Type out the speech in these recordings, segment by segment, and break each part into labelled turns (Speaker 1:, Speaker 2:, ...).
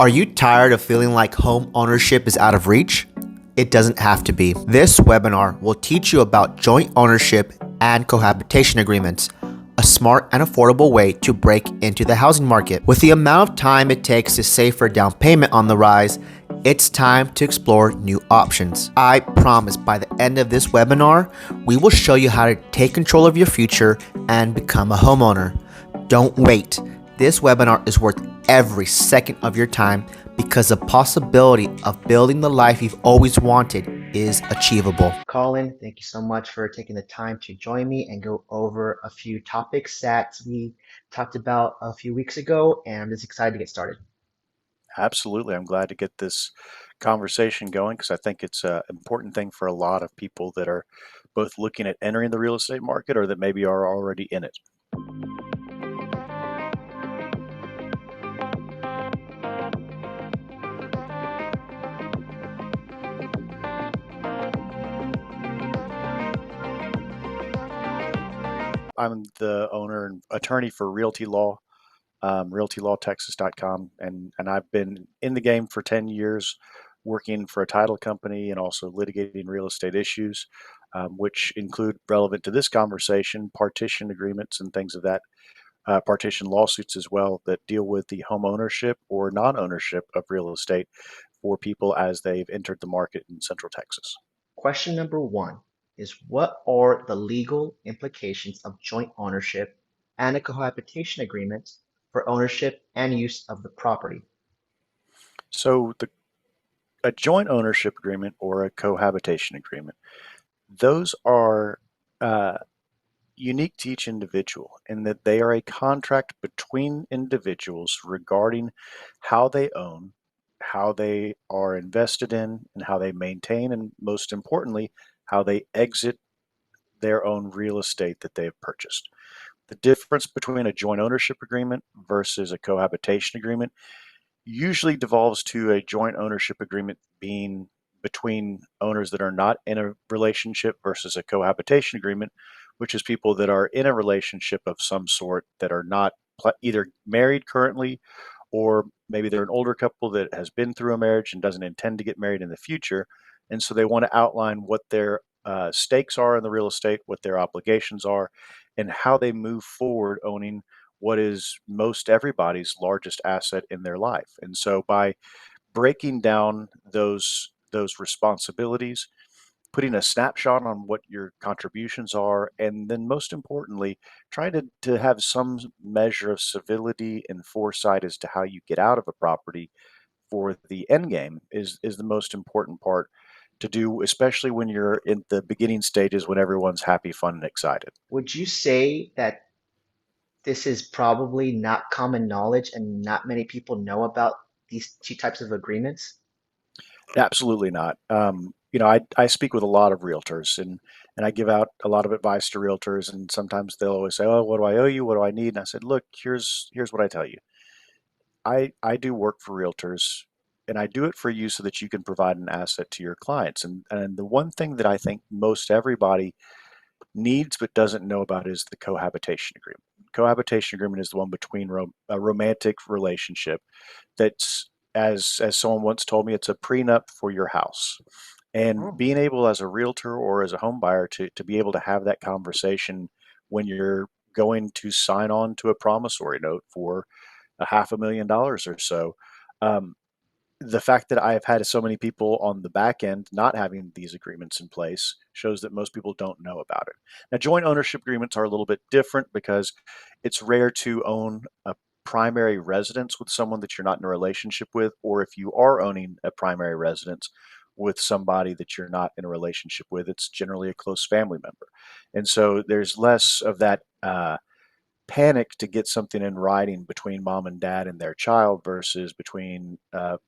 Speaker 1: Are you tired of feeling like home ownership is out of reach? It doesn't have to be. This webinar will teach you about joint ownership and cohabitation agreements, a smart and affordable way to break into the housing market. With the amount of time it takes to save for a down payment on the rise, it's time to explore new options. I promise by the end of this webinar, we will show you how to take control of your future and become a homeowner. Don't wait. This webinar is worth every second of your time because the possibility of building the life you've always wanted is achievable. Colin, thank you so much for taking the time to join me and go over a few topics that we talked about a few weeks ago, and I'm just excited to get started.
Speaker 2: Absolutely. I'm glad to get this conversation going because I think it's an important thing for a lot of people that are both looking at entering the real estate market or that maybe are already in it. I'm the owner and attorney for Realty Law, realtylawtexas.com, and I've been in the game for 10 years, working for a title company and also litigating real estate issues, which include relevant to this conversation, partition agreements and things of that, partition lawsuits as well that deal with the home ownership or non-ownership of real estate for people as they've entered the market in Central Texas.
Speaker 1: Question number one is, what are the legal implications of joint ownership and a cohabitation agreement for ownership and use of the property?
Speaker 2: So a joint ownership agreement or a cohabitation agreement, those are uh, unique to each individual in that they are a contract between individuals regarding how they own, how they are invested in, and how they maintain, and most importantly, how they exit their own real estate that they've purchased. The difference between a joint ownership agreement versus a cohabitation agreement usually devolves to a joint ownership agreement being between owners that are not in a relationship versus a cohabitation agreement, which is people that are in a relationship of some sort that are not either married currently or maybe they're an older couple that has been through a marriage and doesn't intend to get married in the future. And so they want to outline what their stakes are in the real estate, what their obligations are, and how they move forward owning what is most everybody's largest asset in their life. And so by breaking down those responsibilities, putting a snapshot on what your contributions are, and then most importantly, trying to have some measure of civility and foresight as to how you get out of a property for the end game is the most important part to do, especially when you're in the beginning stages when everyone's happy, fun, and excited.
Speaker 1: Would you say that this is probably not common knowledge and not many people know about these two types of agreements?
Speaker 2: Absolutely not. I speak with a lot of realtors and I give out a lot of advice to realtors, and sometimes they'll always say, "Oh, what do I owe you? What do I need?" And I said, "Look, here's what I tell you. I do work for realtors, and I do it for you so that you can provide an asset to your clients. And the one thing that I think most everybody needs but doesn't know about is the cohabitation agreement. Cohabitation agreement is the one between a romantic relationship that's as someone once told me, it's a prenup for your house. And
Speaker 1: Oh,
Speaker 2: being able as a realtor or as a home buyer to be able to have that conversation when you're going to sign on to a promissory note for a $500,000 or so. Um, the fact that I've had so many people on the back end not having these agreements in place shows that most people don't know about it. Now, joint ownership agreements are a little bit different because it's rare to own a primary residence with someone that you're not in a relationship with, or if you are owning a primary residence with somebody that you're not in a relationship with, it's generally a close family member. And so there's less of that panic to get something in writing between mom and dad and their child versus between a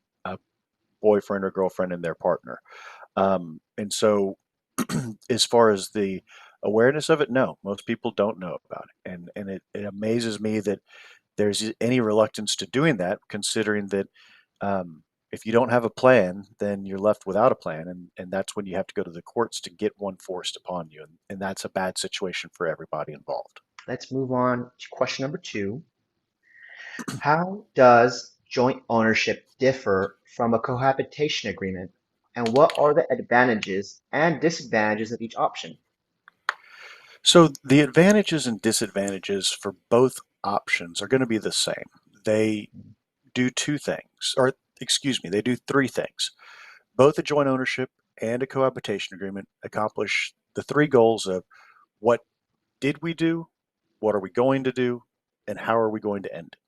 Speaker 2: boyfriend or girlfriend and their partner. And so, as far as the awareness of it, no, most people don't know about it, and it amazes me that there's any reluctance to doing that, considering that if you don't have a plan, then you're left without a plan, and that's when you have to go to the courts to get one forced upon you, and that's a bad situation for everybody involved.
Speaker 1: let's move on to question number two. How does joint ownership differ from a cohabitation agreement, and what are the advantages and disadvantages of each option?
Speaker 2: So the advantages and disadvantages for both options are going to be the same. They do two things, or excuse me, they do three things. Both a joint ownership and a cohabitation agreement accomplish the three goals of what did we do, what are we going to do, and how are we going to end it.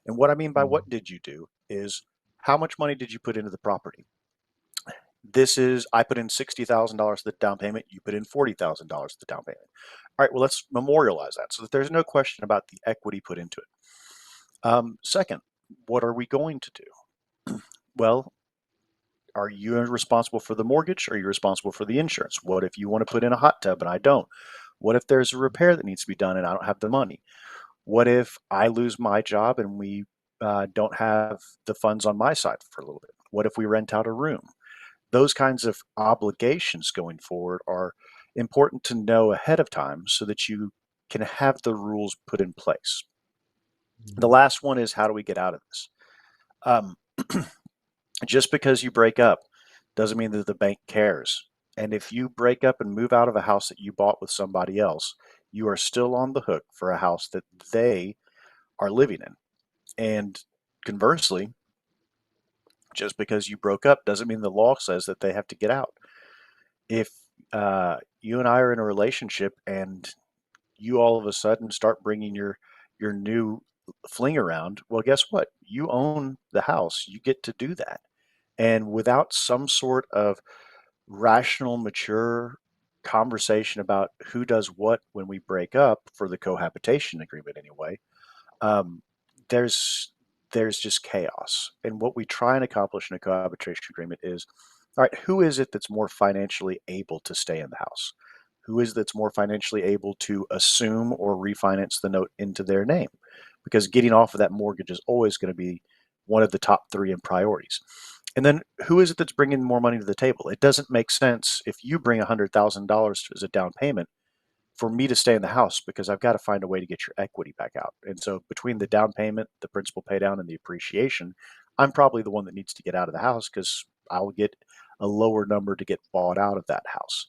Speaker 2: And what I mean by
Speaker 1: Mm,
Speaker 2: what did you do is how much money did you put into the property? This is, I put in $60,000 of the down payment, you put in $40,000 of the down payment. All right, well, let's memorialize that so that there's no question about the equity put into it. Second, what are we going to do? Well, are you responsible for the mortgage? Are you responsible for the insurance? What if you want to put in a hot tub and I don't? What if there's a repair that needs to be done and I don't have the money? What if I lose my job and we don't have the funds on my side for a little bit? What if we rent out a room? Those kinds of obligations going forward are important to know ahead of time so that you can have the rules put in place. The
Speaker 1: mm,
Speaker 2: last one is how do we get out of this? Um, just because you break up doesn't mean that the bank cares. And if you break up and move out of a house that you bought with somebody else, you are still on the hook for a house that they are living in. And conversely, just because you broke up doesn't mean the law says that they have to get out. If you and I are in a relationship and you all of a sudden start bringing your new fling around, well, guess what? You own the house. You get to do that. And without some sort of rational, mature conversation about who does what when we break up for the cohabitation agreement anyway, um, there's there's just chaos. And what we try and accomplish in a cohabitation agreement is, all right, who is it that's more financially able to stay in the house? Who is that's more financially able to assume or refinance the note into their name? Because getting off of that mortgage is always going to be one of the top three in priorities. And then who is it that's bringing more money to the table? It doesn't make sense if you bring $100,000 as a down payment for me to stay in the house because I've got to find a way to get your equity back out. And so between the down payment, the principal pay down, and the appreciation, I'm probably the one that needs to get out of the house because I'll get a lower number to get bought out of that house.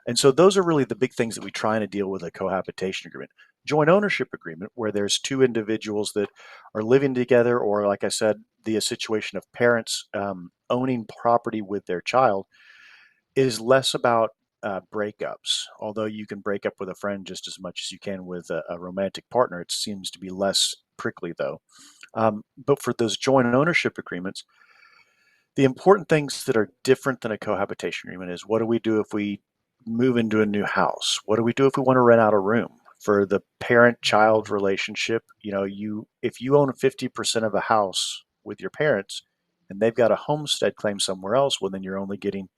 Speaker 2: And so those are really the big things that we try and deal with a cohabitation agreement. Joint ownership agreement, where there's two individuals that are living together, or like I said, the situation of parents owning property with their child, is less about breakups. Although you can break up with a friend just as much as you can with a romantic partner, it seems to be less prickly though. But for those joint ownership agreements, the important things that are different than a cohabitation agreement is what do we do if we move into a new house? What do we do if we want to rent out a room? For the parent-child
Speaker 1: mm,
Speaker 2: relationship, you if you own 50% of a house with your parents and they've got a homestead claim somewhere else, well, then you're only getting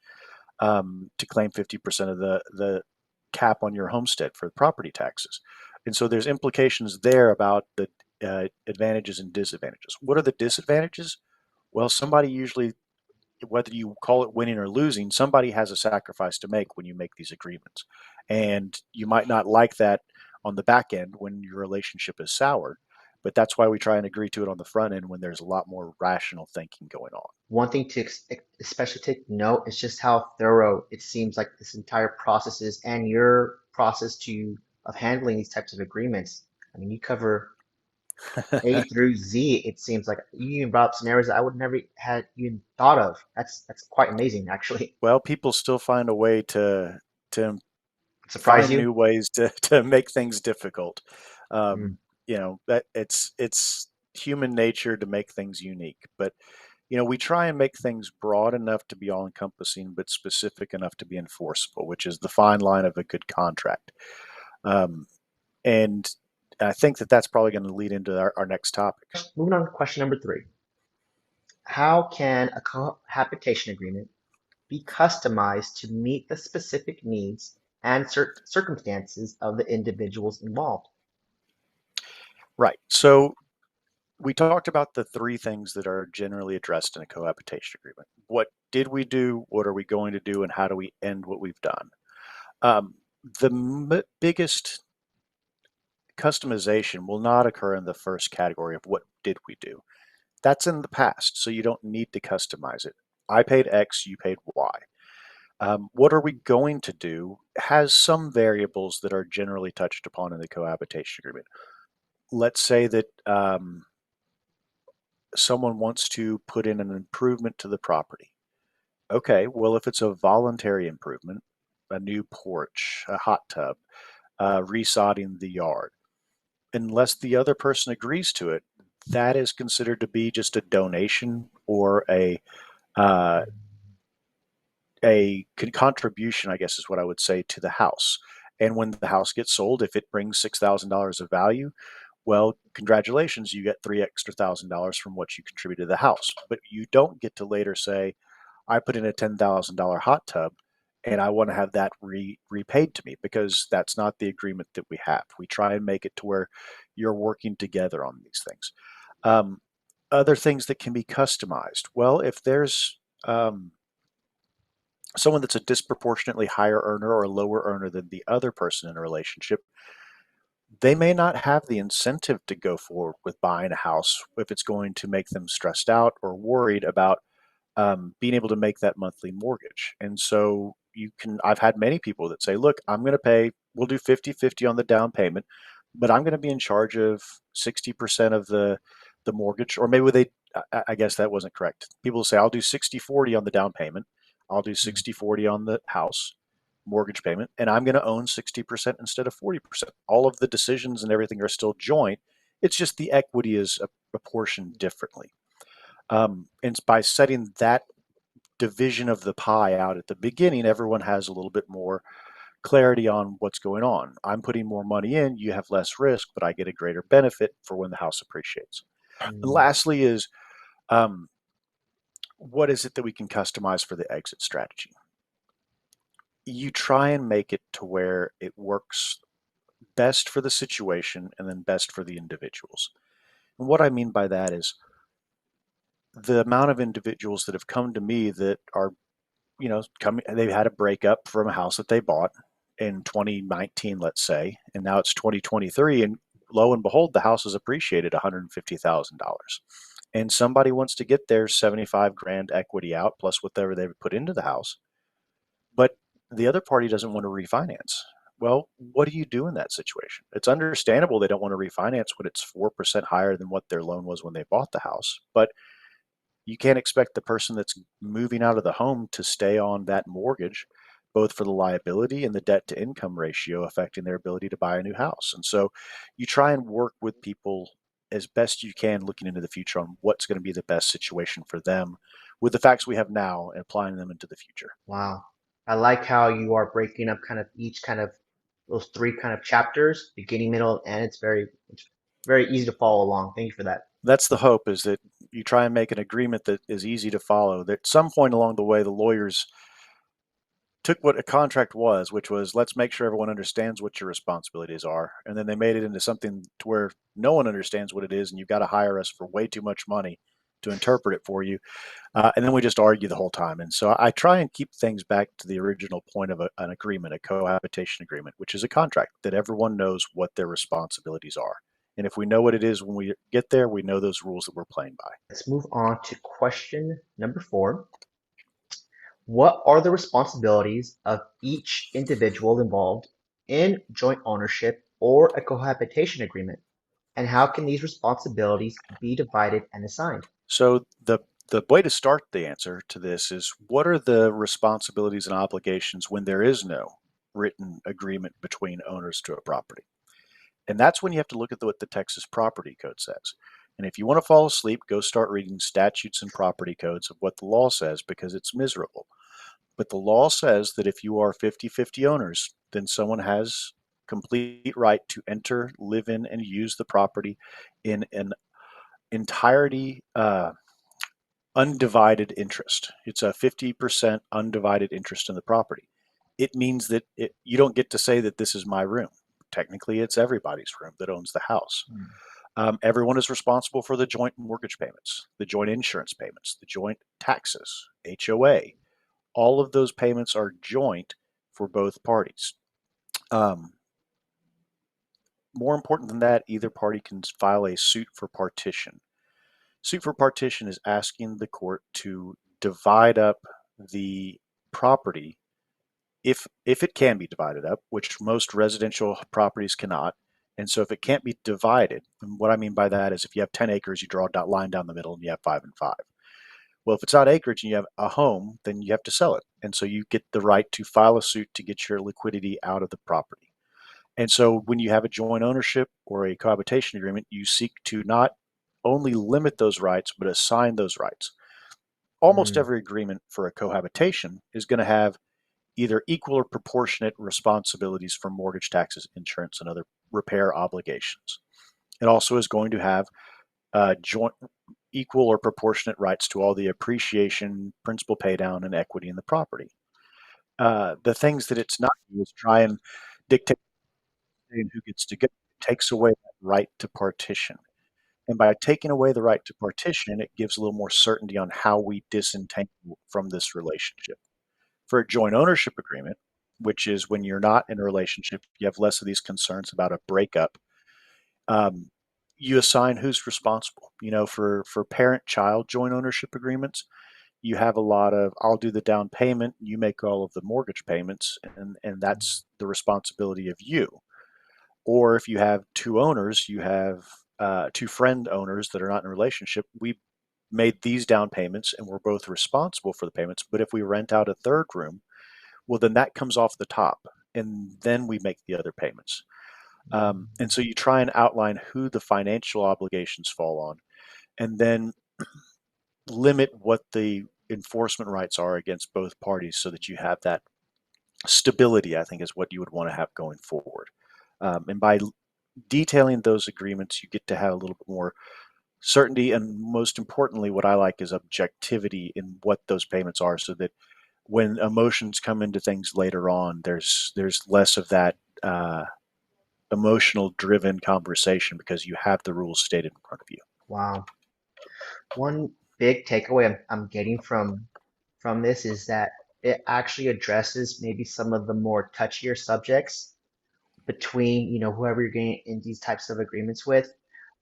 Speaker 2: to claim 50% of the cap on your homestead for property taxes. And so there's implications there about the advantages and disadvantages. What are the disadvantages? Well, somebody usually, whether you call it winning or losing, somebody has a sacrifice to make when you make these agreements. And you might not like that on the back end when your relationship is soured, but that's why we try and agree to it on the front end when there's a lot more rational thinking going on.
Speaker 1: One thing to especially take note is just how thorough it seems like this entire process is, and your process to of handling these types of agreements. I mean, you cover A through Z. It seems like you even brought up scenarios that I would never had even thought of. That's quite amazing, actually.
Speaker 2: Well, people still find a way to
Speaker 1: Surprise
Speaker 2: find
Speaker 1: you?
Speaker 2: new ways to make things difficult.
Speaker 1: Mm.
Speaker 2: Um, that it's human nature to make things unique, but we try and make things broad enough to be all encompassing, but specific enough to be enforceable, which is the fine line of a good contract. Um, and I think that that's probably going to lead into our next topic.
Speaker 1: Moving on to question number three. How can a cohabitation agreement be customized to meet the specific needs and circumstances of the individuals involved?
Speaker 2: Right. So we talked about the three things that are generally addressed in a cohabitation agreement. What did we do? What are we going to do? And how do we end what we've done? Um, the biggest customization will not occur in the first category of what did we do. That's in the past, so you don't need to customize it. I paid X, you paid Y. What are we going to do has some variables that are generally touched upon in the cohabitation agreement. Let's say that someone wants to put in an improvement to the property. Okay, well, if it's a voluntary improvement, a new porch, a hot tub, resodding the yard, unless the other person agrees to it, that is considered to be just a donation or uh, a contribution, I guess is what I would say, to the house. And when the house gets sold, if it brings $6,000 of value, well, congratulations, you get three extra $1,000 from what you contributed to the house. But you don't get to later say, I put in a $10,000 hot tub and I want to have that repaid to me, because that's not the agreement that we have. We try and make it to where you're working together on these things. Um, Other things that can be customized. Well, if there's someone that's a disproportionately higher earner or a lower earner than the other person in a relationship, they may not have the incentive to go forward with buying a house if it's going to make them stressed out or worried about being able to make that monthly mortgage. And so I've had many people that say, look, I'm going to pay, we'll do 50-50 on the down payment, but I'm going to be in charge of 60% of the mortgage. Or maybe I guess that wasn't correct. People say, I'll do 60-40 on the down payment. I'll do 60-40 on the house mortgage payment, and I'm going to own 60% instead of 40%. All of the decisions and everything are still joint. It's just the equity is apportioned differently. And by setting that division of the pie out at the beginning, everyone has a little bit more clarity on what's going on. I'm putting more money in, you have less risk, but I get a greater benefit for when the house appreciates. And
Speaker 1: Mm.
Speaker 2: lastly is, um, what is it that we can customize for the exit strategy? You try and make it to where it works best for the situation and then best for the individuals. And what I mean by that is the amount of individuals that have come to me that are, they've had a breakup from a house that they bought in 2019, let's say, and now it's 2023, and lo and behold, the house has appreciated $150,000. And somebody wants to get their 75 grand equity out plus whatever they've put into the house, but the other party doesn't want to refinance. Well, what do you do in that situation? It's understandable they don't want to refinance when it's 4% higher than what their loan was when they bought the house, but you can't expect the person that's moving out of the home to stay on that mortgage, both for the liability and the debt to income ratio affecting their ability to buy a new house. And so you try and work with people as best you can, looking into the future on what's going to be the best situation for them with the facts we have now and applying them into the future.
Speaker 1: Wow. I like how you are breaking up kind of each kind of those three kind of chapters, beginning, middle, and end. It's very easy to follow along. Thank you for that.
Speaker 2: That's the hope, is that you try and make an agreement that is easy to follow. That at some point along the way, the lawyers took what a contract was, which was, let's make sure everyone understands what your responsibilities are, and then they made it into something to where no one understands what it is, and you've got to hire us for way too much money to interpret it for you, and then we just argue the whole time. And so I try and keep things back to the original point of an agreement, a cohabitation agreement, which is a contract that everyone knows what their responsibilities are. And if we know what it is when we get there, we know those rules that we're playing by.
Speaker 1: Let's move on to question number 4. What are the responsibilities of each individual involved in joint ownership or a cohabitation agreement, and how can these responsibilities be divided and assigned?
Speaker 2: So the way to start the answer to this is, what are the responsibilities and obligations when there is no written agreement between owners to a property? And that's when you have to look at what the Texas Property Code says. And if you want to fall asleep, go start reading statutes and property codes of what the law says, because it's miserable. But the law says that if you are 50-50 owners, then someone has complete right to enter, live in, and use the property in an entirety undivided interest. It's a 50% undivided interest in the property. It means that you don't get to say that this is my room. Technically, it's everybody's room that owns the house.
Speaker 1: Hmm.
Speaker 2: Everyone is responsible for the joint mortgage payments, the joint insurance payments, the joint taxes, HOA. All of those payments are joint for both parties. Um, More important than that, either party can file a suit for partition. Suit for partition is asking the court to divide up the property if it can be divided up, which most residential properties cannot. And so if it can't be divided, and what I mean by that is if you have 10 acres, you draw a line down the middle and you have 5 and 5. Well, if it's not acreage and you have a home, then you have to sell it. And so you get the right to file a suit to get your liquidity out of the property. And so when you have a joint ownership or a cohabitation agreement, you seek to not only limit those rights, but assign those rights. Almost
Speaker 1: Mm,
Speaker 2: every agreement for a cohabitation is going to have either equal or proportionate responsibilities for mortgage, taxes, insurance, and other repair obligations. It also is going to have joint equal or proportionate rights to all the appreciation, principal paydown, and equity in the property. The things that it's not do is try and dictate who gets to go. It takes away that right to partition. And by taking away the right to partition, it gives a little more certainty on how we disentangle from this relationship. For a joint ownership agreement, which is when you're not in a relationship, you have less of these concerns about a breakup. Um, you assign who's responsible. For parent-child joint ownership agreements, you have a lot of I'll do the down payment, you make all of the mortgage payments, and that's the responsibility of you. Or if you have two owners, you have two friend owners that are not in a relationship. We made these down payments and we're both responsible for the payments. But if we rent out a third room, well, then that comes off the top and then we make the other payments. And so you try and outline who the financial obligations fall on and then limit what the enforcement rights are against both parties so that you have that stability, I think, is what you would want to have going forward. And by detailing those agreements, you get to have a little bit more certainty. And most importantly, what I like is objectivity in what those payments are so that when emotions come into things later on, there's less of that emotional driven conversation because you have the rules stated in front of you.
Speaker 1: wow. One big takeaway I'm getting from this is that it actually addresses maybe some of the more touchier subjects between whoever you're getting in these types of agreements with.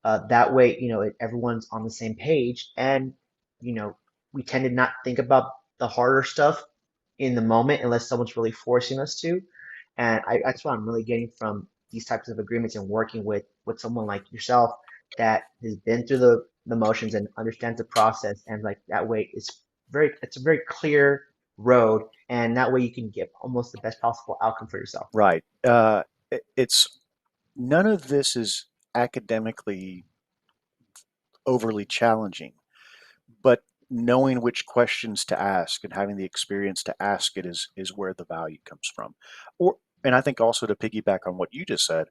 Speaker 1: That way, everyone's on the same page, and you know we tend to not think about the harder stuff in the moment unless someone's really forcing us to. And that's what I'm really getting from these types of agreements and working with someone like yourself that has been through the motions and understands the process. And like that way, it's a very clear road, and that way you can get almost the best possible outcome for yourself.
Speaker 2: Right. It's none of this is academically overly challenging, but knowing which questions to ask and having the experience to ask it is where the value comes from. Or and I think also to piggyback on what you just said,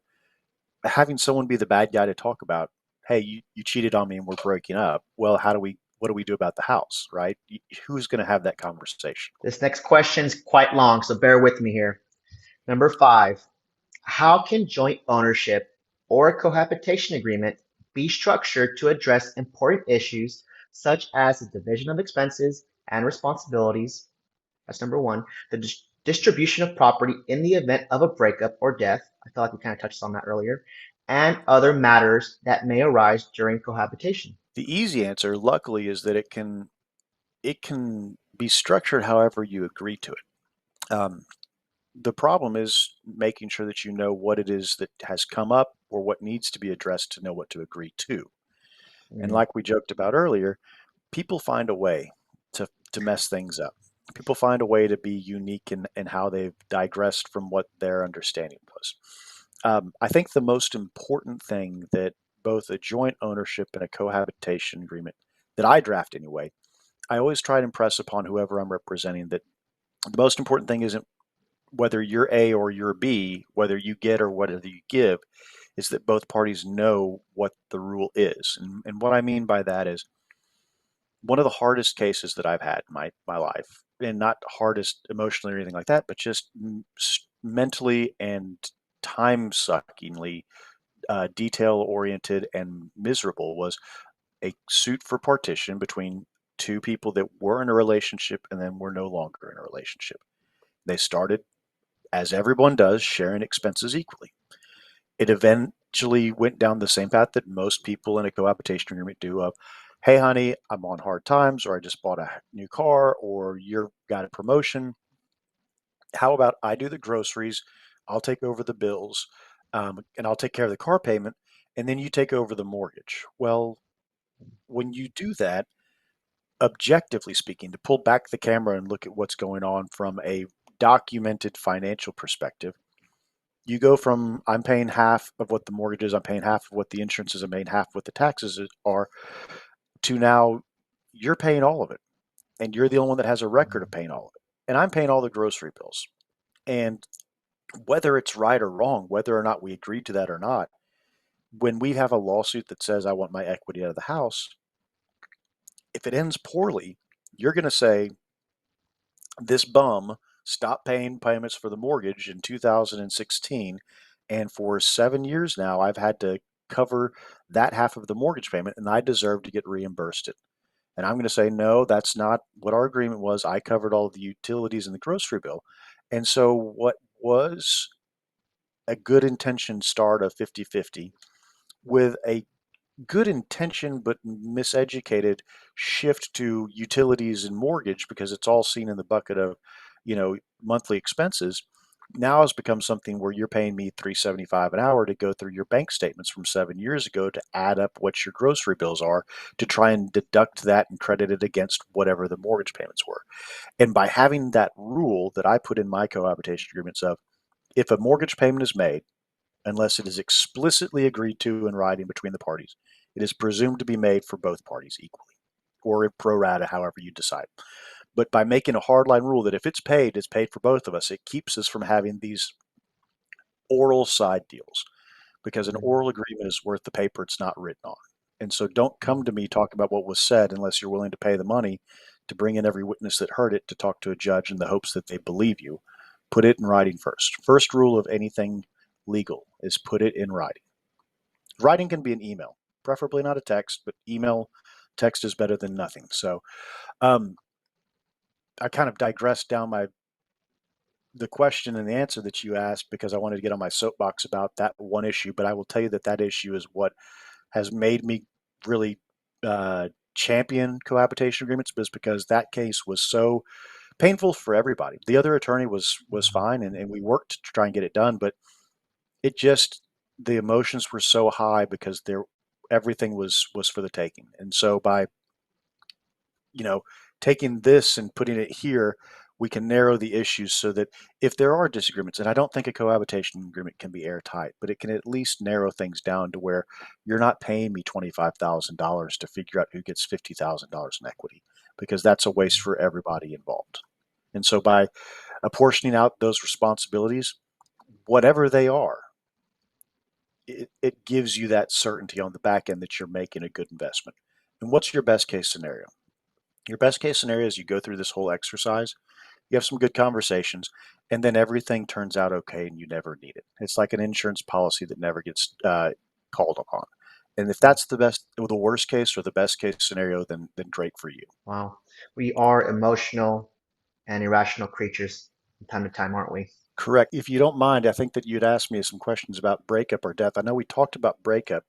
Speaker 2: having someone be the bad guy to talk about, hey, you cheated on me and we're breaking up. Well, what do we do about the house, right? Who's going to have that conversation?
Speaker 1: This next question's quite long, so bear with me here. Number 5, how can joint ownership or a cohabitation agreement be structured to address important issues such as the division of expenses and responsibilities? That's number 1. The distribution of property in the event of a breakup or death. I feel like we kind of touched on that earlier. And other matters that may arise during cohabitation.
Speaker 2: The easy answer, luckily, is that it can be structured however you agree to it. The problem is making sure that you know what it is that has come up or what needs to be addressed to know what to agree to. And
Speaker 1: Mm,
Speaker 2: like we joked about earlier, people find a way to mess things up. People find a way to be unique in how they've digressed from what their understanding was. I think the most important thing that both a joint ownership and a cohabitation agreement that I draft anyway, I always try to impress upon whoever I'm representing that the most important thing isn't whether you're A or you're B, whether you get or whether you give, is that both parties know what the rule is. And what I mean by that is one of the hardest cases that I've had in my life, and not hardest emotionally or anything like that, but just mentally and time suckingly detail oriented and miserable, was a suit for partition between two people that were in a relationship and then were no longer in a relationship. They started, as everyone does, sharing expenses equally. It eventually went down the same path that most people in a cohabitation agreement do of hey, honey, I'm on hard times, or I just bought a new car, or you've got a promotion. How about I do the groceries? I'll take over the bills, and I'll take care of the car payment, and then you take over the mortgage. Well, when you do that, objectively speaking, to pull back the camera and look at what's going on from a documented financial perspective, you go from I'm paying half of what the mortgage is, I'm paying half of what the insurance is, I'm paying half of what the taxes are, to now you're paying all of it. And you're the only one that has a record of paying all of it. And I'm paying all the grocery bills. And whether it's right or wrong, whether or not we agreed to that or not, when we have a lawsuit that says I want my equity out of the house, if it ends poorly, you're going to say, this bum stopped paying payments for the mortgage in 2016. And for 7 years now, I've had to cover that half of the mortgage payment, and I deserve to get reimbursed it. And I'm going to say, no, that's not what our agreement was. I covered all of the utilities and the grocery bill. And so, what was a good intention start of 50-50 with a good intention but miseducated shift to utilities and mortgage, because it's all seen in the bucket of, monthly expenses, now has become something where you're paying me 375 an hour to go through your bank statements from 7 years ago to add up what your grocery bills are, to try and deduct that and credit it against whatever the mortgage payments were. And by having that rule that I put in my cohabitation agreements of, if a mortgage payment is made, unless it is explicitly agreed to in writing between the parties, it is presumed to be made for both parties equally, or pro rata, however you decide. But by making a hardline rule that if it's paid for both of us, it keeps us from having these oral side deals, because an oral agreement is worth the paper it's not written on. And so don't come to me talking about what was said unless you're willing to pay the money to bring in every witness that heard it to talk to a judge in the hopes that they believe you. Put it in writing first. First rule of anything legal is put it in writing. Writing can be an email, preferably not a text, but email, text is better than nothing. So um, I kind of digressed down the question and the answer that you asked because I wanted to get on my soapbox about that one issue. But I will tell you that that issue is what has made me really champion cohabitation agreements, because that case was so painful for everybody. The other attorney was fine, and we worked to try and get it done, but it just, the emotions were so high because there everything was for the taking. And so by you know, taking this and putting it here, we can narrow the issues so that if there are disagreements, and I don't think a cohabitation agreement can be airtight, but it can at least narrow things down to where you're not paying me $25,000 to figure out who gets $50,000 in equity, because that's a waste for everybody involved. And so by apportioning out those responsibilities, whatever they are, it gives you that certainty on the back end that you're making a good investment. And what's your best case scenario? Your best case scenario is you go through this whole exercise, you have some good conversations, and then everything turns out okay and you never need it. It's like an insurance policy that never gets called upon. And if that's the worst case or the best case scenario, then great for you.
Speaker 1: Wow. We are emotional and irrational creatures from time to time, aren't we?
Speaker 2: Correct. If you don't mind, I think that you'd asked me some questions about breakup or death. I know we talked about breakup.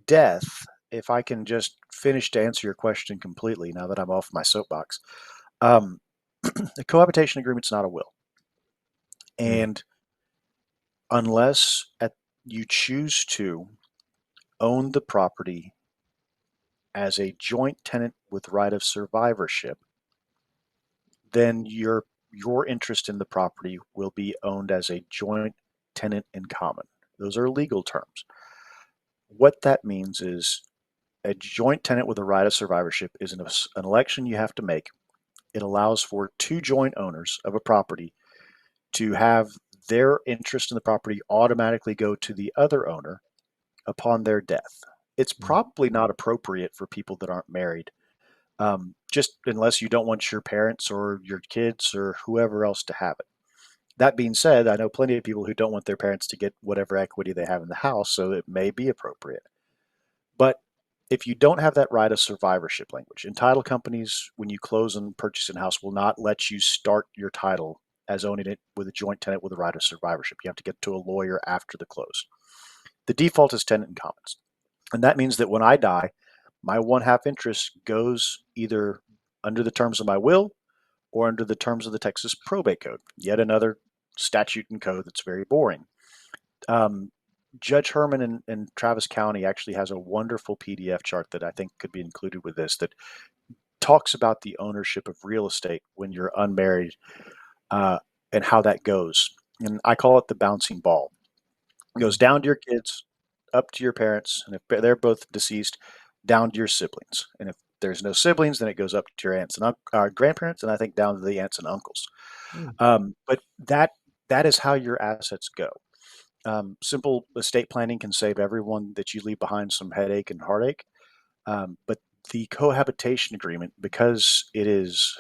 Speaker 2: Death, if I can just finish to answer your question completely now that I'm off my soapbox. Um, a cohabitation agreement's not a will.
Speaker 1: Mm,
Speaker 2: And unless you choose to own the property as a joint tenant with right of survivorship, then your interest in the property will be owned as a joint tenant in common. Those are legal terms. What that means is a joint tenant with a right of survivorship is an election you have to make. It allows for two joint owners of a property to have their interest in the property automatically go to the other owner upon their death. It's
Speaker 1: mm,
Speaker 2: probably not appropriate for people that aren't married, just unless you don't want your parents or your kids or whoever else to have it. That being said, I know plenty of people who don't want their parents to get whatever equity they have in the house, so it may be appropriate. But if you don't have that right of survivorship language, and title companies, when you close and purchase a house, will not let you start your title as owning it with a joint tenant with a right of survivorship. You have to get to a lawyer after the close. The default is tenant in commons. And that means that when I die, My one half interest goes either under the terms of my will or under the terms of the Texas probate code. Yet another statute and code that's very boring. Um, Judge Herman in Travis County actually has a wonderful PDF chart that I think could be included with this that talks about the ownership of real estate when you're unmarried, uh, and how that goes. And I call it the bouncing ball. It goes down to your kids, up to your parents, and if they're both deceased, down to your siblings. And if there's no siblings, then it goes up to your aunts and grandparents, and I think down to the aunts and uncles.
Speaker 1: Mm.
Speaker 2: But that is how your assets go. Simple estate planning can save everyone that you leave behind some headache and heartache. But the cohabitation agreement, because it is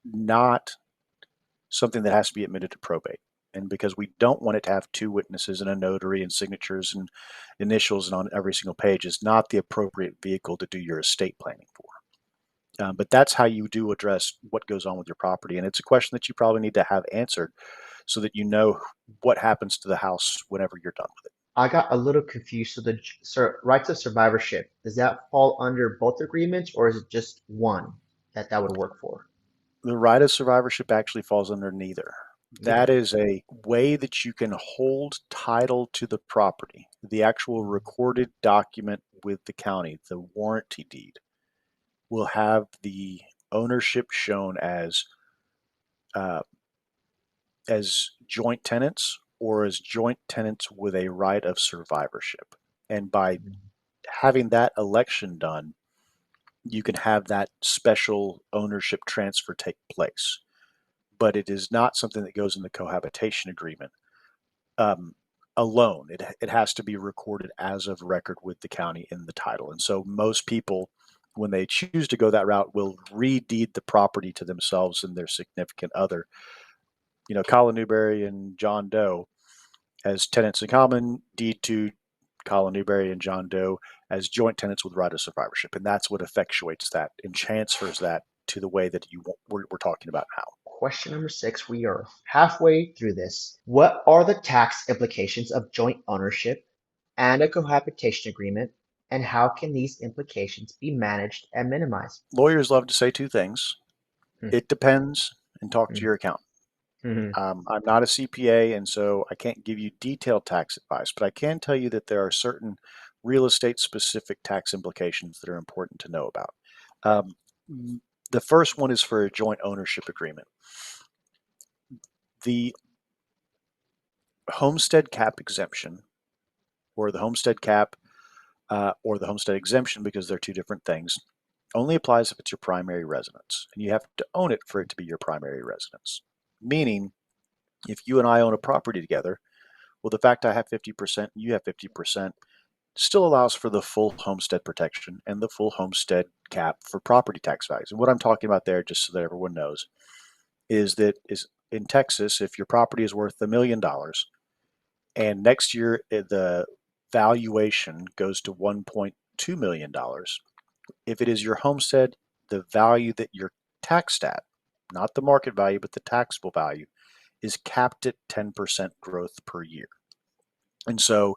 Speaker 2: not something that has to be admitted to probate, and because we don't want it to have two witnesses and a notary and signatures and initials and on every single page, is not the appropriate vehicle to do your estate planning for. But that's how you do address what goes on with your property, and it's a question that you probably need to have answered so that you know what happens to the house whenever you're done with it.
Speaker 1: I got a little confused. So the rights of survivorship, does that fall under both agreements or is it just one that would work for?
Speaker 2: The right of survivorship actually falls under neither. That
Speaker 1: Either.
Speaker 2: is a way that you can hold title to the property. The actual recorded document with the county, the warranty deed, will have the ownership shown uh, as joint tenants or as joint tenants with a right of survivorship. And by
Speaker 1: Mhm.
Speaker 2: having that election done, you can have that special ownership transfer take place. But it is not something that goes in the cohabitation agreement um, alone. It has to be recorded as of record with the county in the title. And so most people, when they choose to go that route, will redeed the property to themselves and their significant other. Colin Newberry and John Doe as tenants in common, deed to Colin Newberry and John Doe as joint tenants with right of survivorship. And that's what effectuates that and transfers that to the way that we're talking about now.
Speaker 1: Question number 6. We are halfway through this. What are the tax implications of joint ownership and a cohabitation agreement, and how can these implications be managed and minimized?
Speaker 2: Lawyers love to say two things:
Speaker 1: Hmm.
Speaker 2: it depends, and talk to
Speaker 1: Hmm.
Speaker 2: your accountant.
Speaker 1: Hmm.
Speaker 2: I'm not a CPA, and so I can't give you detailed tax advice, but I can tell you that there are certain real estate specific tax implications that are important to know about. Um, the first one is for a joint ownership agreement. The homestead cap exemption, or the homestead cap, or the homestead exemption, because they're two different things, only applies if it's your primary residence, and you have to own it for it to be your primary residence. Meaning, if you and I own a property together, well, the fact I have 50% and you have 50% still allows for the full homestead protection and the full homestead cap for property tax values. And what I'm talking about there, just so that everyone knows, is in Texas, if your property is worth $1 million and next year the valuation goes to $1.2 million, if it is your homestead, the value that you're taxed at, not the market value, but the taxable value, is capped at 10% growth per year. And so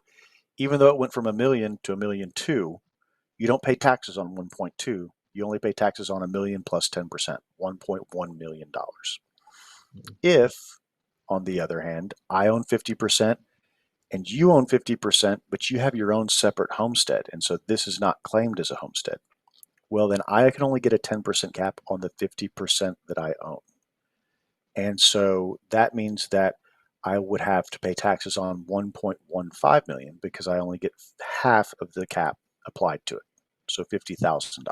Speaker 2: even though it went from a million to a million two, you don't pay taxes on 1.2. You only pay taxes on a million plus 10%, $1.1 million. If, on the other hand, I own 50% and you own 50%, but you have your own separate homestead, and so this is not claimed as a homestead, well, then I can only get a 10% cap on the 50% that I own. And so that means that I would have to pay taxes on 1.15 million because I only get half of the cap applied to it. So $50,000.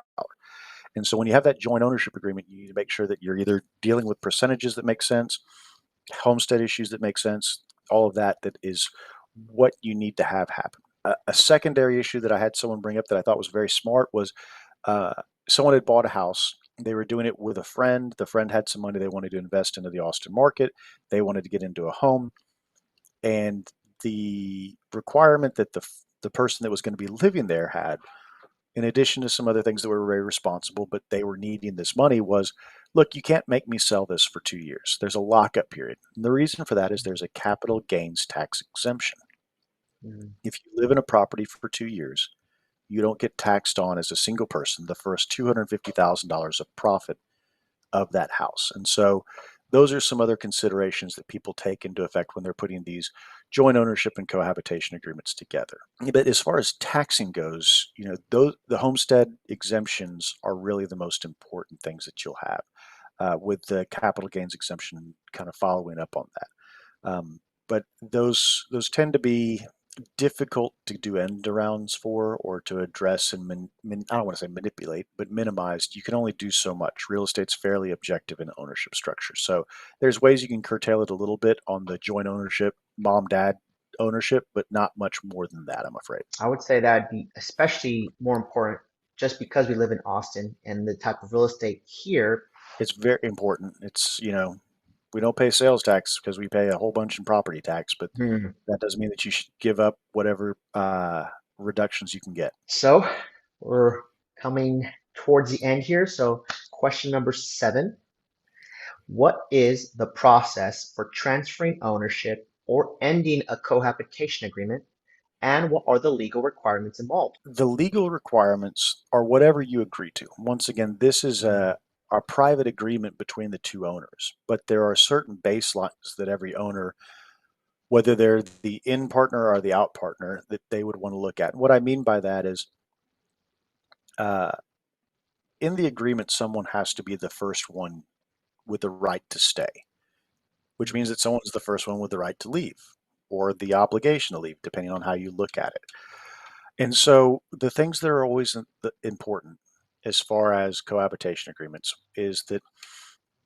Speaker 2: And so when you have that joint ownership agreement, you need to make sure that you're either dealing with percentages that make sense, homestead issues that make sense, all of that is what you need to have happen. A secondary issue that I had someone bring up that I thought was very smart was uh, someone had bought a house. They were doing it with a friend. The friend had some money they wanted to invest into the Austin market. They wanted to get into a home. And the requirement that the person that was going to be living there had, in addition to some other things that were very responsible, but they were needing this money, was, look, you can't make me sell this for 2 years. There's a lockup period. And the reason for that is there's a capital gains tax exemption.
Speaker 1: Hmm.
Speaker 2: If you live in a property for 2 years, you don't get taxed on as a single person the first $250,000 of profit of that house. And so those are some other considerations that people take into effect when they're putting these joint ownership and cohabitation agreements together. But as far as taxing goes, the homestead exemptions are really the most important things that you'll have, with the capital gains exemption kind of following up on that. But those tend to be difficult to do end arounds for, or to address and I don't want to say manipulate, but minimized. You can only do so much. Real estate's fairly objective in ownership structure. So there's ways you can curtail it a little bit on the joint ownership, mom, dad ownership, but not much more than that, I'm afraid.
Speaker 3: I would say that'd be especially more important just because we live in Austin and the type of real estate here.
Speaker 2: It's very important. We don't pay sales tax because we pay a whole bunch in property tax, but
Speaker 3: Hmm.
Speaker 2: that doesn't mean that you should give up whatever reductions you can get.
Speaker 3: So we're coming towards the end here. So question number 7. What is the process for transferring ownership or ending a cohabitation agreement, and what are the legal requirements involved?
Speaker 2: The legal requirements are whatever you agree to. Once again, this is a private agreement between the two owners, but there are certain baselines that every owner, whether they're the in partner or the out partner, that they would want to look at. And what I mean by that is, uh, in the agreement, someone has to be the first one with the right to stay, which means that someone's the first one with the right to leave or the obligation to leave, depending on how you look at it. And so the things that are always important as far as cohabitation agreements is that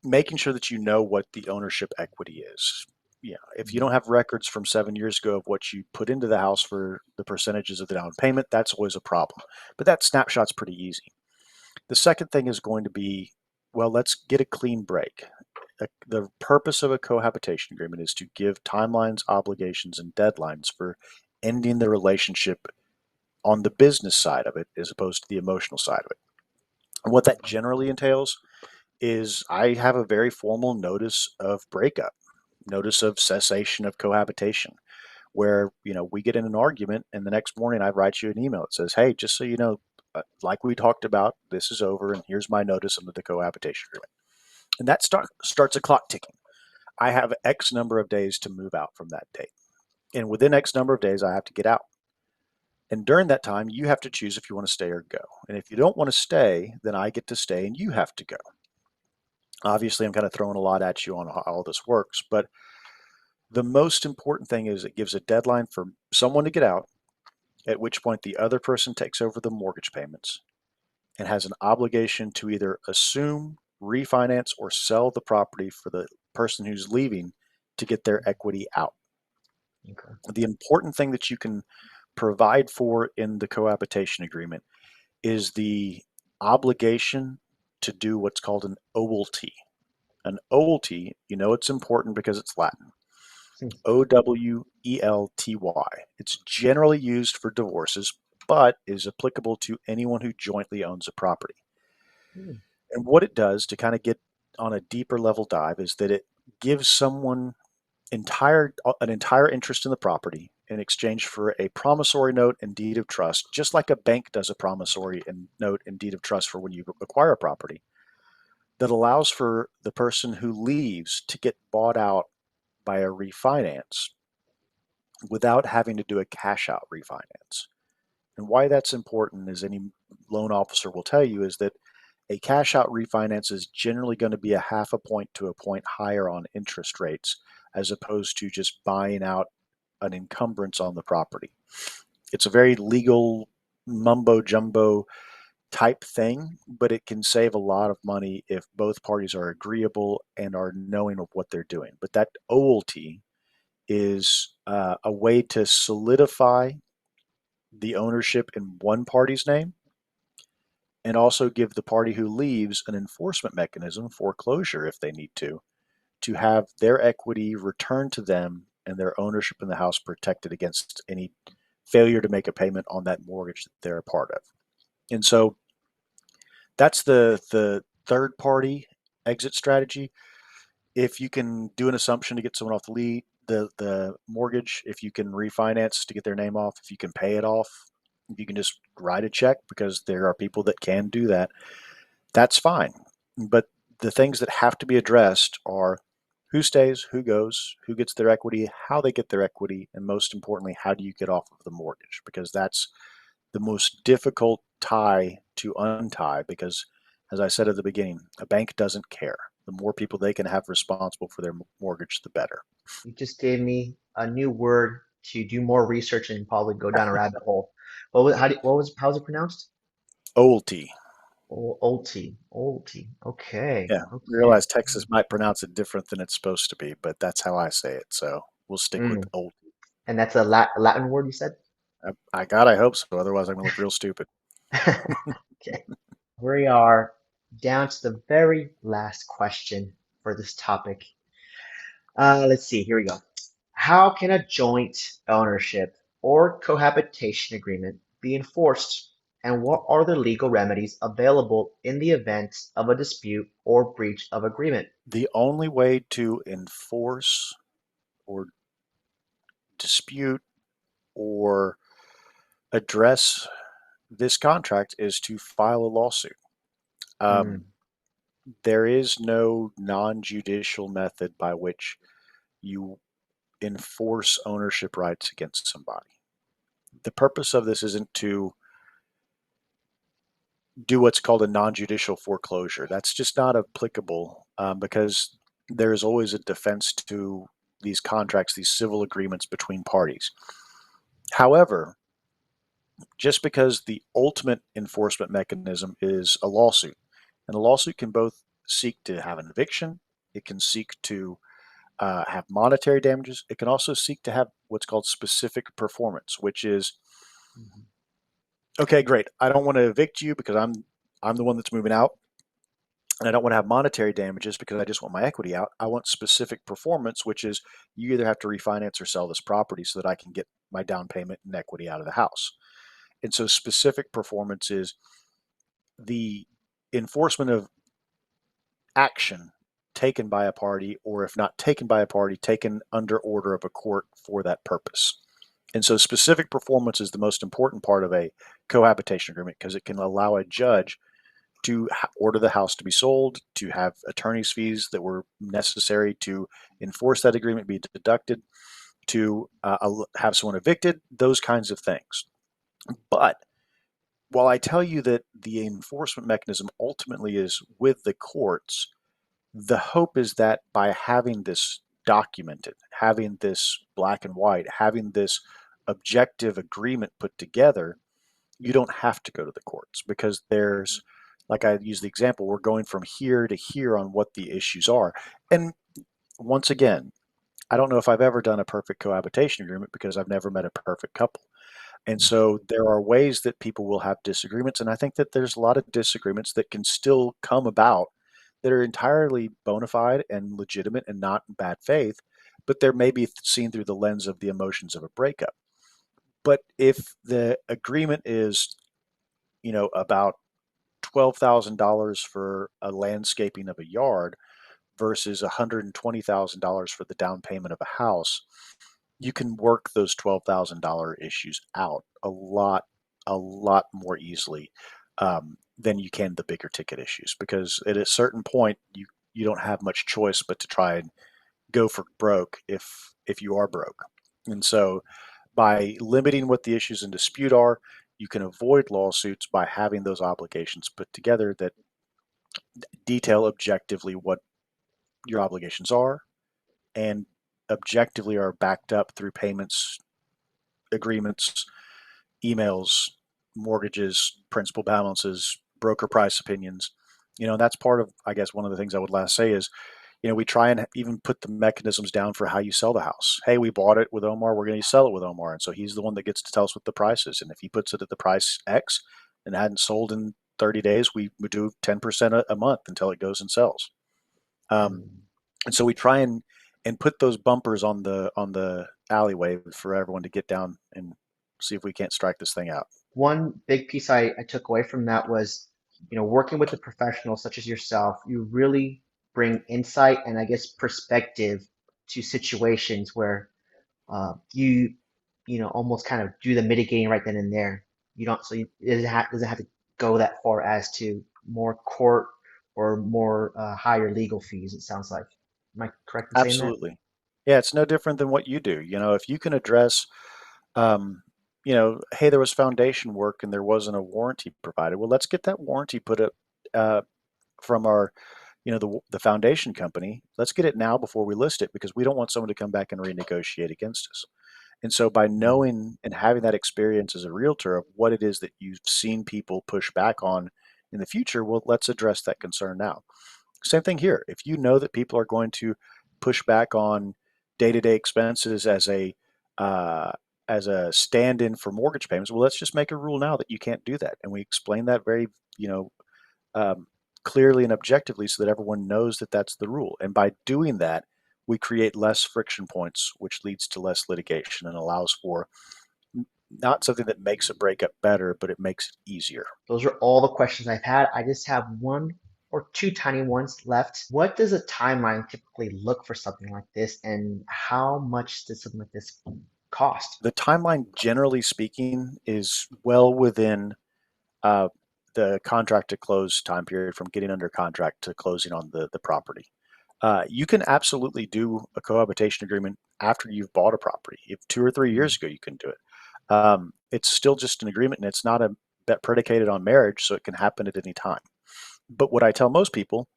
Speaker 2: making sure that you know what the ownership equity is. If you don't have records from 7 years ago of what you put into the house for the percentages of the down payment, that's always a problem. But that snapshot's pretty easy. The second thing is going to be, well, let's get a clean break. The purpose of a cohabitation agreement is to give timelines, obligations, and deadlines for ending the relationship on the business side of it as opposed to the emotional side of it. And what that generally entails is I have a very formal notice of breakup, notice of cessation of cohabitation, where we get in an argument, and the next morning I write you an email that says, "Hey, just so you know, like we talked about, this is over, and here's my notice under the cohabitation agreement." And that starts a clock ticking. I have X number of days to move out from that date, and within X number of days I have to get out. And during that time, you have to choose if you want to stay or go. And if you don't want to stay, then I get to stay and you have to go. Obviously, I'm kind of throwing a lot at you on how all this works, but the most important thing is it gives a deadline for someone to get out, at which point the other person takes over the mortgage payments and has an obligation to either assume, refinance, or sell the property for the person who's leaving to get their equity out.
Speaker 3: Okay.
Speaker 2: The important thing that you can provide for in the cohabitation agreement is the obligation to do what's called an OWLT. An OWLT, it's important because it's Latin.
Speaker 3: Hmm.
Speaker 2: OWELTY. It's generally used for divorces, but is applicable to anyone who jointly owns a property.
Speaker 3: Hmm.
Speaker 2: And what it does to kind of get on a deeper level dive is that it gives someone an entire interest in the property in exchange for a promissory note and deed of trust, just like a bank does a promissory note and deed of trust for when you acquire a property, that allows for the person who leaves to get bought out by a refinance without having to do a cash out refinance. And why that's important, as any loan officer will tell you, is that a cash out refinance is generally going to be a half a point to a point higher on interest rates as opposed to just buying out an encumbrance on the property. It's a very legal mumbo jumbo type thing, but it can save a lot of money if both parties are agreeable and are knowing of what they're doing. But that OLT is a way to solidify the ownership in one party's name and also give the party who leaves an enforcement mechanism, foreclosure if they need to have their equity returned to them and their ownership in the house protected against any failure to make a payment on that mortgage that they're a part of. And so that's the third party exit strategy. If you can do an assumption to get someone off the mortgage, if you can refinance to get their name off, if you can pay it off, if you can just write a check, because there are people that can do that, that's fine. But the things that have to be addressed are who stays, who goes, who gets their equity, how they get their equity, and most importantly, how do you get off of the mortgage? Because that's the most difficult tie to untie, because, as I said at the beginning, a bank doesn't care. The more people they can have responsible for their mortgage, the better.
Speaker 3: You just gave me a new word to do more research and probably go down a rabbit hole. How's it pronounced?
Speaker 2: OLT.
Speaker 3: Olti. Olti. Okay.
Speaker 2: Yeah,
Speaker 3: Okay.
Speaker 2: realize Texas might pronounce it different than it's supposed to be, but that's how I say it. So we'll stick with
Speaker 3: Mm.
Speaker 2: OLT.
Speaker 3: And that's a Latin word you said?
Speaker 2: I hope so. Otherwise, I'm going to look real stupid.
Speaker 3: Okay. We are down to the very last question for this topic. Let's see. Here we go. How can a joint ownership or cohabitation agreement be enforced, and what are the legal remedies available in the event of a dispute or breach of agreement?
Speaker 2: The only way to enforce or dispute or address this contract is to file a lawsuit. Um,
Speaker 3: Mm,
Speaker 2: there is no non judicial method by which you enforce ownership rights against somebody. The purpose of this isn't to do what's called a non judicial foreclosure. That's just not applicable, because there is always a defense to these contracts, these civil agreements between parties. However, just because the ultimate enforcement mechanism is a lawsuit, and a lawsuit can both seek to have an eviction, it can seek to have monetary damages, it can also seek to have what's called specific performance, which is,
Speaker 3: mhm,
Speaker 2: okay, great, I don't want to evict you because I'm the one that's moving out, and I don't want to have monetary damages because I just want my equity out. I want specific performance, which is you either have to refinance or sell this property so that I can get my down payment and equity out of the house. And so specific performance is the enforcement of action taken by a party, or if not taken by a party, taken under order of a court for that purpose. And so specific performance is the most important part of a cohabitation agreement, because it can allow a judge to order the house to be sold, to have attorney's fees that were necessary to enforce that agreement be deducted, to have someone evicted, those kinds of things. But while I tell you that the enforcement mechanism ultimately is with the courts, the hope is that by having this documented, having this black and white, having this objective agreement put together, you don't have to go to the courts, because there's, like I use the example, we're going from here to here on what the issues are. And once again, I don't know if I've ever done a perfect cohabitation agreement because I've never met a perfect couple. And
Speaker 3: mm,
Speaker 2: so there are ways that people will have disagreements. And I think that there's a lot of disagreements that can still come about that are entirely bona fide and legitimate and not in bad faith, but they're maybe seen through the lens of the emotions of a breakup. But if the agreement is, about $12,000 for a landscaping of a yard versus $120,000 for the down payment of a house, you can work those $12,000 issues out a lot more easily, than you can the bigger ticket issues. Because at a certain point, you don't have much choice but to try and go for broke if you are broke. And so by limiting what the issues in dispute are, you can avoid lawsuits by having those obligations put together that detail objectively what your obligations are, and objectively are backed up through payments, agreements, emails, mortgages, principal balances, broker price opinions. That's part of, I guess, one of the things I would last say is, we try and even put the mechanisms down for how you sell the house. Hey, we bought it with Omar, we're going to sell it with Omar. And so he's the one that gets to tell us what the price is. And if he puts it at the price X and hadn't sold in 30 days, we would do 10% a month until it goes and sells. Um,
Speaker 3: mm.
Speaker 2: and so we try and put those bumpers on the alleyway for everyone to get down and see if we can't strike this thing out.
Speaker 3: One big piece I took away from that was, working with a professional such as yourself, you really bring insight and I guess perspective to situations where you almost kind of do the mitigating right then and there. you don't, so you, it doesn't have to go that far as to more court or more higher legal fees, it sounds like. Am I correct in saying that?
Speaker 2: Absolutely. Yeah, it's no different than what you do. If you can address, um, hey, there was foundation work and there wasn't a warranty provided. Well, let's get that warranty put up uh, from our, the foundation company. Let's get it now before we list it because we don't want someone to come back and renegotiate against us. And so by
Speaker 3: Mm.
Speaker 2: knowing and having that experience as a realtor of what it is that you've seen people push back on in the future, well, let's address that concern now. Same thing here. If you know that people are going to push back on day-to-day expenses uh, as a stand-in for mortgage payments, well, let's just make a rule now that you can't do that, and we explain that very, you know, um, clearly and objectively so that everyone knows that that's the rule. And by doing that, we create less friction points, which leads to less litigation and allows for not something that makes a breakup better, but it makes it easier.
Speaker 3: Those are all the questions I've had. I just have one or two tiny ones left. What does a timeline typically look for something like this, and how much does something like this cost?
Speaker 2: The timeline, generally speaking, is well within uh, the contract to close time period from getting under contract to closing on the property. You can absolutely do a cohabitation agreement after you've bought a property. If 2 or 3 years ago you couldn't do it, it's still just an agreement, and it's not a bet predicated on marriage, so it can happen at any time. But what I tell most people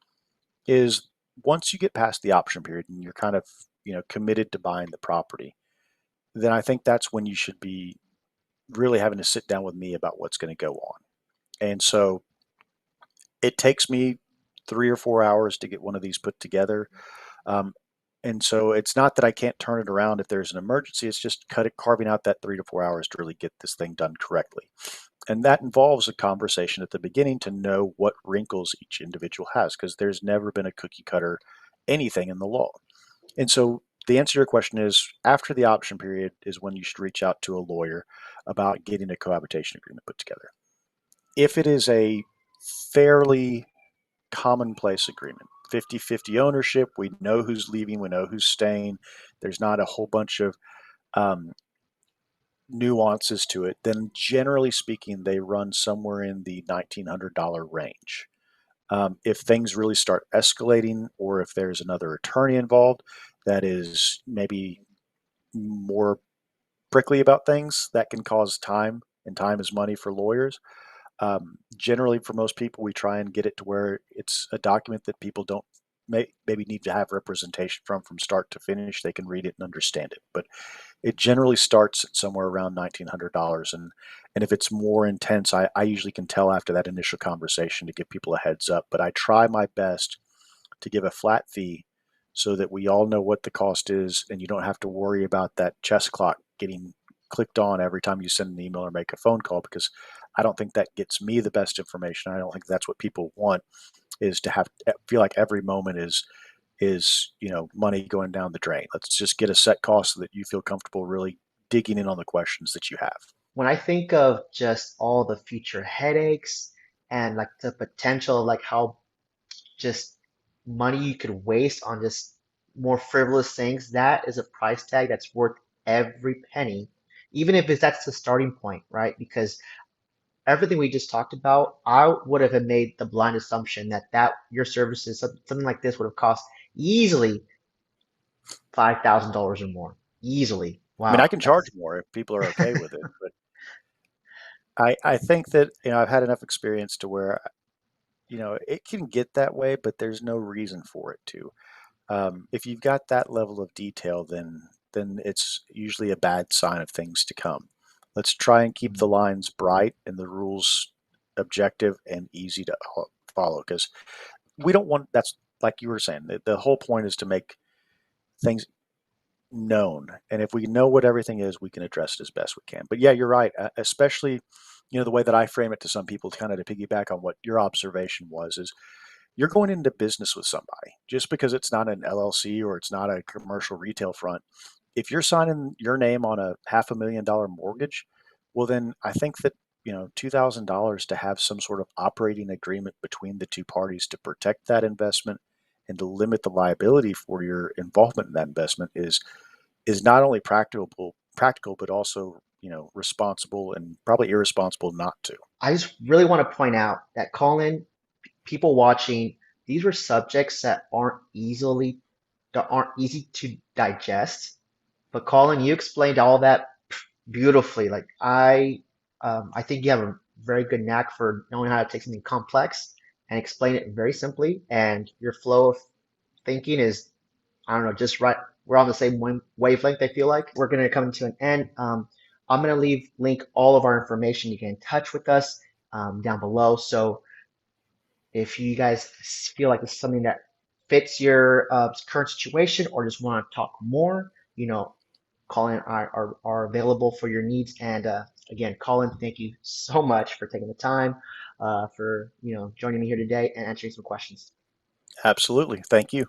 Speaker 2: is once you get past the option period and you're kind of committed to buying the property, then I think that's when you should be really having to sit down with me about what's going to go on. And so it takes me 3 or 4 hours to get one of these put together. Um, and so it's not that I can't turn it around if there's an emergency. It's just carving out that 3 to 4 hours to really get this thing done correctly. And that involves a conversation at the beginning to know what wrinkles each individual has, because there's never been a cookie cutter anything in the law. And so the answer to your question is after the option period is when you should reach out to a lawyer about getting a cohabitation agreement put together. If it is a fairly commonplace agreement, 50-50 ownership, we know who's leaving, we know who's staying, there's not a whole bunch of um, nuances to it, then generally speaking, they run somewhere in the $1,900 range. If things really start escalating, or if there's another attorney involved that is maybe more prickly about things, that can cause time, and time is money for lawyers. Generally, for most people, we try and get it to where it's a document that people don't maybe need to have representation from start to finish. They can read it and understand it. But it generally starts at somewhere around $1,900, and if it's more intense, I usually can tell after that initial conversation to give people a heads up. But I try my best to give a flat fee so that we all know what the cost is, and you don't have to worry about that chess clock getting clicked on every time you send an email or make a phone call, because I don't think that gets me the best information. I don't think that's what people want, is to have feel like every moment is money going down the drain. Let's just get a set cost so that you feel comfortable really digging in on the questions that you have.
Speaker 3: When I think of just all the future headaches and like the potential, like how just money you could waste on just more frivolous things, that is a price tag that's worth every penny, even if that's the starting point, right? Because everything we just talked about, I would have made the blind assumption that your services, something like this would have cost easily $5,000 or more. Easily.
Speaker 2: I mean, I
Speaker 3: Wow,
Speaker 2: can charge
Speaker 3: that's
Speaker 2: more if people are okay with it, but I think that I've had enough experience to where it can get that way, but there's no reason for it to. If you've got that level of detail, then it's usually a bad sign of things to come. Let's try and keep the lines bright and the rules objective and easy to follow, because we don't want that's like you were saying. The whole point is to make things known, and if we know what everything is, we can address it as best we can. But yeah, you're right. Especially the way that I frame it to some people, to kind of to piggyback on what your observation was, is you're going into business with somebody. Just because it's not an LLC or it's not a commercial retail front, if you're signing your name on a $500,000 mortgage, well, then I think that $2,000 to have some sort of operating agreement between the two parties to protect that investment and to limit the liability for your involvement in that investment is not only practical but also responsible and probably irresponsible not to.
Speaker 3: I just really want to point out that Colin, people watching, these were subjects that aren't easy to digest. But Colin, you explained all that beautifully. Like I think you have a very good knack for knowing how to take something complex and explain it very simply. And your flow of thinking is, I don't know, just right. We're on the same wavelength, I feel like. We're going to come to an end. I'm going to link all of our information. You get in touch with us down below. So if you guys feel like this is something that fits your current situation or just want to talk more, Colin and I are available for your needs. And again, Colin, thank you so much for taking the time for joining me here today and answering some questions.
Speaker 2: Absolutely. Thank you.